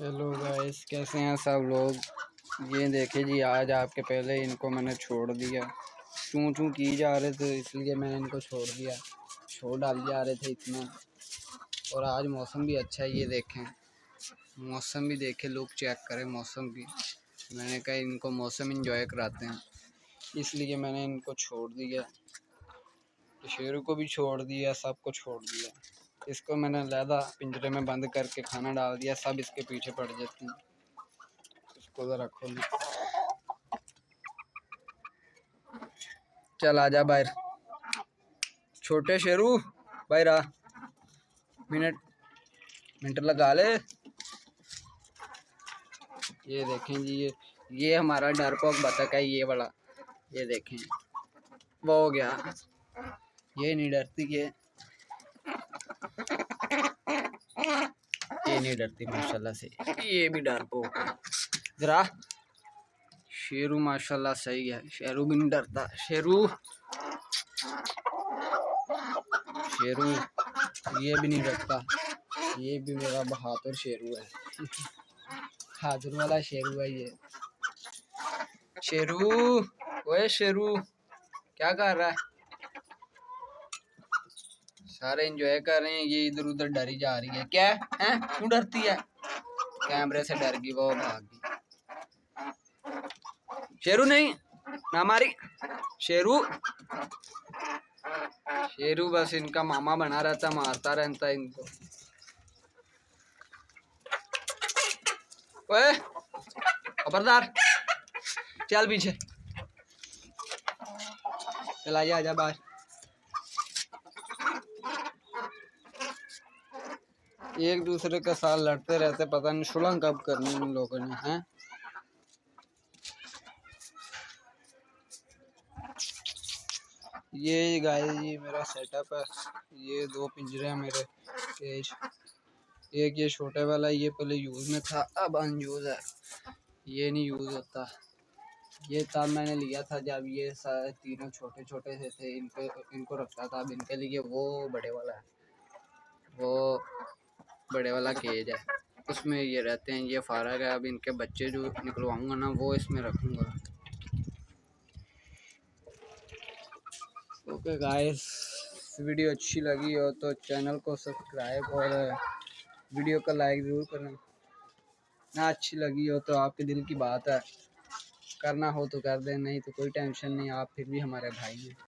Hello guys, कैसे हैं सब लोग। ये देखे जी, आज आपके पहले इनको मैंने छोड़ दिया। चूं चूं की जा रहे थे इसलिए मैंने इनको छोड़ दिया। छोड़ डाल जा रहे थे इतना। और आज मौसम भी अच्छा है, ये देखें। मौसम भी देखे, लोग चेक करें मौसम भी। मैंने कहा इनको मौसम इंजॉय कराते हैं, इसलिए मैंने इनको छोड़ दिया। तो शेरू को भी छोड़ दिया, सबको छोड़ दिया। इसको मैंने लहदा पिंजरे में बंद करके खाना डाल दिया। सब इसके पीछे पड़ जाते हैं। इसको ज़रा खोल, चल आजा बाहर। छोटे शेरू बाहर आ, मिनट लगा ले। ये देखें जी, ये हमारा डरपोक बतख है, ये वाला। ये देखें, वो हो गया। ये नहीं डरती, ये नहीं डरती माशाल्लाह से। ये भी डरपोक है। जरा शेरू माशाल्लाह सही है। शेरू भी नहीं डरता। शेरू शेरू ये भी नहीं डरता। ये भी मेरा बहादुर शेरू है। बहादुर वाला शेरू है ये। शेरू, ओए शेरू, क्या कर रहा है? सारे एंजॉय कर रहे हैं, ये इधर उधर डरी जा रही है। क्या है, क्यों डरती है? कैमरे से डर गई, वो भाग गई। शेरू नहीं ना मारी। शेरू शेरू बस इनका मामा बना रहता, मारता रहता है इनको। ओए खबरदार, चल पीछे चल, आजा बाहर। एक दूसरे के साथ लड़ते रहते, पता नहीं सुलह कब करनी इन लोगों ने हैं। ये गाइस, ये मेरा सेटअप है। ये दो पिंजरे हैं मेरे केज। एक ये छोटे वाला, ये पहले यूज़ में था, अब अनयूज़ है। ये नहीं यूज़ होता। ये तब मैंने लिया था जब ये तीनों छोटे छोटे से थे। इनको रखता था। अब इनके लिए वो बड़े वाला है, वो बड़े वाला केज है, उसमें ये रहते हैं। ये फारग है। अब इनके बच्चे जो निकलवाऊंगा ना, वो इसमें रखूँगा। ओके गाइस, वीडियो अच्छी लगी हो तो चैनल को सब्सक्राइब और वीडियो का लाइक ज़रूर करना। ना अच्छी लगी हो तो आपके दिल की बात है, करना हो तो कर दें, नहीं तो कोई टेंशन नहीं, आप फिर भी हमारे भाई हैं।